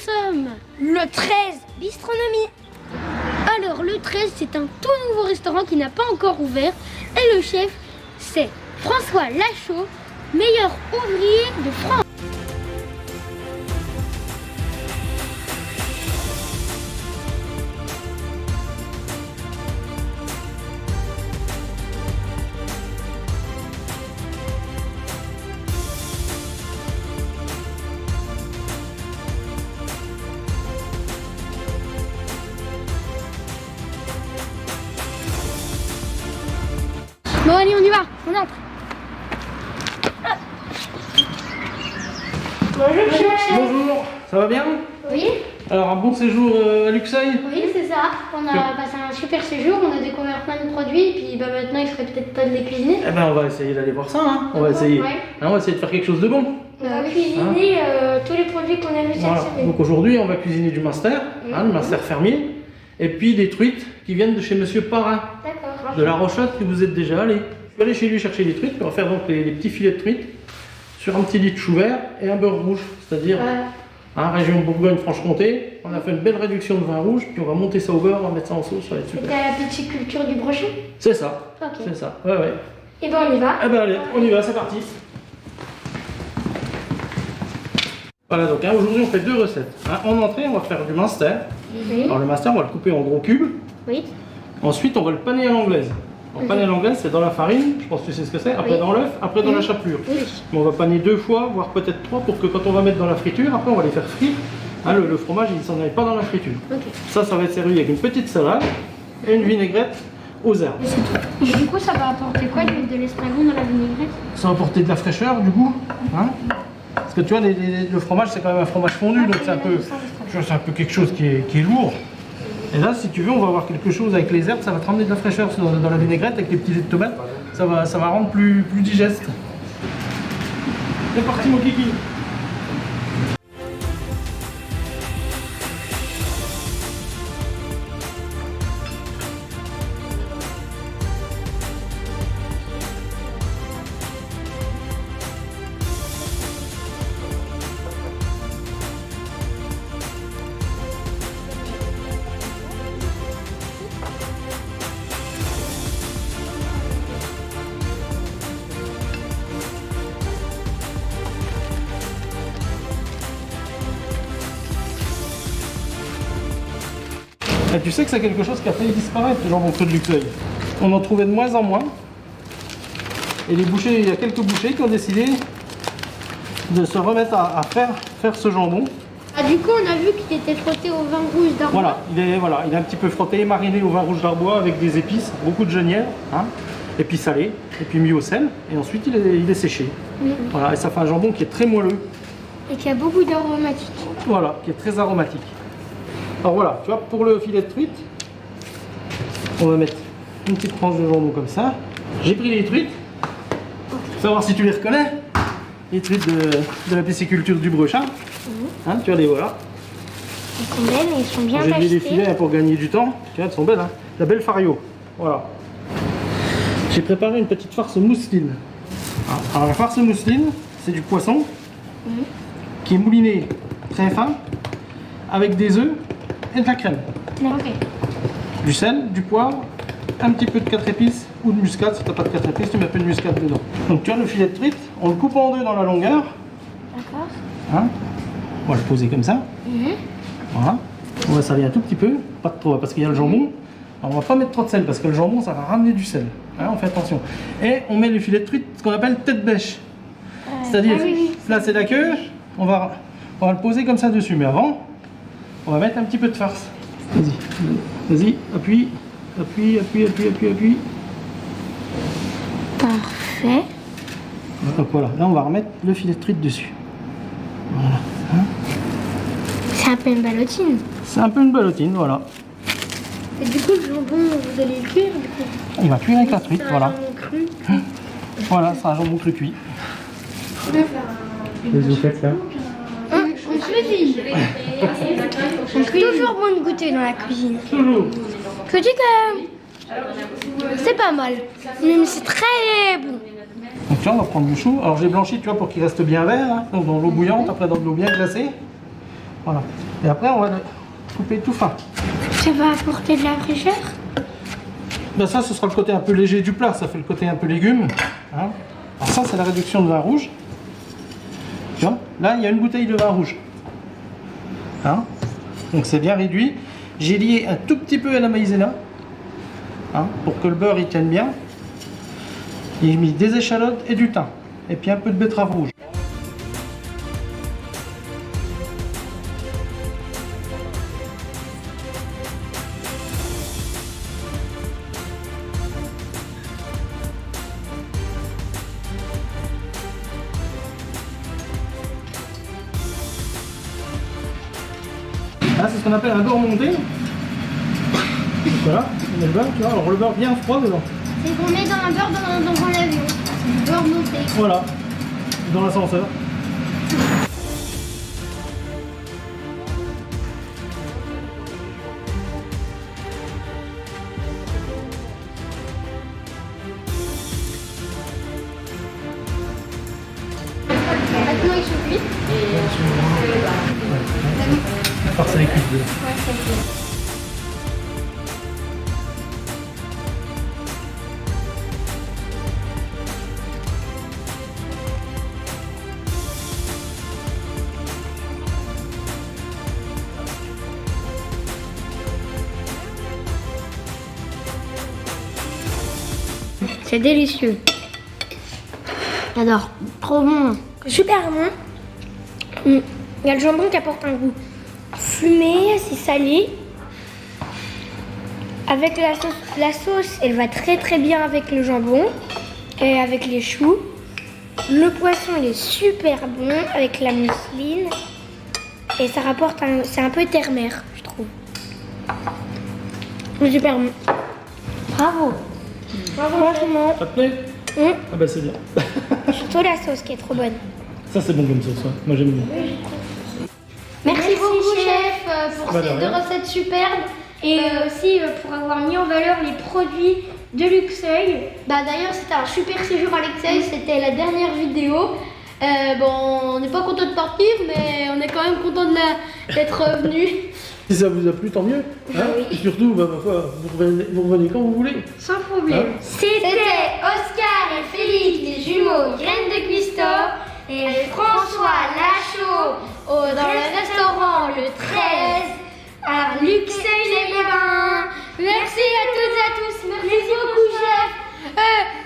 sommes le 13 Bistronomie. Alors le 13 c'est un tout nouveau restaurant qui n'a pas encore ouvert et le chef c'est François Lachaud, meilleur ouvrier de France. Bon allez on y va, on entre. Bonjour chef. Bonjour, ça va bien? Oui. Alors un bon séjour à Luxeuil? Oui c'est ça, on a passé un super séjour, on a découvert plein de produits et puis maintenant il serait peut-être temps de les cuisiner. Eh ben on va essayer d'aller voir ça, hein. On va essayer. Ouais. Hein, on va essayer de faire quelque chose de bon. On va cuisiner tous les produits qu'on a vus cette Voilà. semaine. Donc aujourd'hui on va cuisiner du Munster, hein, le Munster fermier, et puis des truites qui viennent de chez Monsieur Parrain, D'accord. de la Rochotte que vous êtes déjà allé. Je vais aller chez lui chercher les truites, on va faire donc les petits filets de truites sur un petit lit de chou vert et un beurre rouge, c'est-à-dire région Bourgogne-Franche-Comté. On a fait une belle réduction de vin rouge, puis on va monter ça au beurre, on va mettre ça en sauce, ça va être super. C'était la petite culture du brochet. C'est ça, Ok. c'est ça, ouais. Et ben on y va. Eh ben allez, on y va, c'est parti. Voilà, donc hein, aujourd'hui on fait deux recettes. Hein, en entrée, on va faire du Munster. Oui. Alors le Munster, on va le couper en gros cubes. Oui. Ensuite, on va le paner à l'anglaise. Alors, paner à l'anglaise, c'est dans la farine, je pense que tu sais ce que c'est. Après dans l'œuf, après dans la chapelure. Oui. Mais on va paner 2 fois, voire peut-être 3, pour que quand on va mettre dans la friture, après on va les faire frire. Hein, le fromage, il ne s'en aille pas dans la friture. Ok. Ça va être servi avec une petite salade et une vinaigrette aux herbes. Et du coup ça va apporter quoi de l'estragon dans la vinaigrette? Ça va apporter de la fraîcheur, du goût. Hein, parce que tu vois, le fromage, c'est quand même un fromage fondu, donc c'est un peu quelque chose qui est lourd. Et là, si tu veux, on va avoir quelque chose avec les herbes, ça va te ramener de la fraîcheur dans la vinaigrette avec les petits lait de tomate. Ça va rendre plus digeste. C'est parti mon kiki. Et tu sais que c'est quelque chose qui a failli disparaître, le jambon cru de Luxeuil. On en trouvait de moins en moins. Et les bouchers, il y a quelques bouchers qui ont décidé de se remettre à faire ce jambon. Ah du coup on a vu qu'il était frotté au vin rouge d'Arbois. Voilà, il est un petit peu frotté, mariné au vin rouge d'Arbois avec des épices, beaucoup de genièvre, hein, et puis salé, et puis mis au sel, et ensuite il est séché. Voilà, et ça fait un jambon qui est très moelleux. Et qui a beaucoup d'aromatiques. Voilà, qui est très aromatique. Alors voilà, tu vois, pour le filet de truite, on va mettre une petite tranche de jambon comme ça. J'ai pris les truites, pour savoir si tu les reconnais. Les truites de la pisciculture du Brechat. Hein, tu vois, les voilà. Ils sont belles et ils sont bien J'ai mis les tachetées. filets pour gagner du temps. Tu vois, elles sont belles, hein. La belle fario. Voilà. J'ai préparé une petite farce mousseline. Alors la farce mousseline, c'est du poisson qui est mouliné très fin avec des œufs et de la crème. Ok. Du sel, du poivre, un petit peu de 4 épices ou de muscade. Si tu n'as pas de 4 épices, tu mets un peu de muscade dedans. Donc tu as le filet de truite, on le coupe en deux dans la longueur. D'accord. Hein, on va le poser comme ça. Voilà. On va saler un tout petit peu, pas trop parce qu'il y a le jambon. Alors, on va pas mettre trop de sel parce que le jambon ça va ramener du sel. Hein, on fait attention. Et on met le filet de truite, ce qu'on appelle tête bêche. C'est-à-dire, là c'est la queue, on va le poser comme ça dessus. Mais avant, on va mettre un petit peu de farce. Vas-y, appuie. Parfait. Donc voilà, là on va remettre le filet de truite dessus. Voilà. Hein, C'est un peu une ballotine. c'est un peu une ballotine, voilà. Et du coup, le jambon, vous allez le cuire du coup. Il va cuire avec la truite, voilà. Cru. Voilà, c'est un jambon cru cuit. Qu'est-ce que vous faites là? On cuisine. C'est toujours bon de goûter dans la cuisine. Toujours. Je dis que c'est pas mal, mais c'est très bon. Donc là, on va prendre du chou. Alors j'ai blanchi, tu vois, pour qu'il reste bien vert. Hein. Donc dans l'eau bouillante, après dans de l'eau bien glacée. Voilà. Et après, on va le couper tout fin. Ça va apporter de la fraîcheur. Ben ça, ce sera le côté un peu léger du plat. Ça fait le côté un peu légumes. Hein. Alors ça, c'est la réduction de vin rouge. Tu vois, là, il y a une bouteille de vin rouge. Hein. Donc c'est bien réduit. J'ai lié un tout petit peu à la maïzena. Hein, pour que le beurre il tienne bien. J'ai mis des échalotes et du thym. Et puis un peu de betterave rouge. Là, c'est ce qu'on appelle un beurre monté. Voilà, on met le beurre, tu vois, alors le beurre bien froid dedans. C'est qu'on met dans un beurre dans l'avion. C'est du beurre monté. Voilà, dans l'ascenseur. Maintenant ils sont cuits. À part c'est les cuisses dedans. Ouais, c'est cuit. C'est délicieux. J'adore. Trop bon. Super bon. Il y a le jambon qui apporte un goût fumé, assez salé. Avec la sauce, elle va très très bien avec le jambon et avec les choux. Le poisson, il est super bon avec la mousseline. Et ça rapporte c'est un peu terre-mer, je trouve. Super bon. Bravo. Franchement. Ça te plaît? Ah bah c'est bien. Surtout la sauce qui est trop bonne. Ça c'est bon comme sauce, ouais. Moi j'aime bien. Merci beaucoup chef pour Bah, ces de deux rien. recettes superbes et aussi pour avoir mis en valeur les produits de Luxeuil. Bah d'ailleurs c'était un super séjour à Luxeuil, c'était la dernière vidéo. Bon, on n'est pas content de partir, mais on est quand même content d'être revenu. Si ça vous a plu, tant mieux. Hein. Oui. Et surtout, bah, vous revenez quand vous voulez. Sans problème. Hein? C'était Oscar et Félix, les jumeaux Graines de Cuistot, et François Lachaud dans le restaurant le 13 à Luxeuil-les-Bains. Merci à toutes et à tous. Merci beaucoup, chef.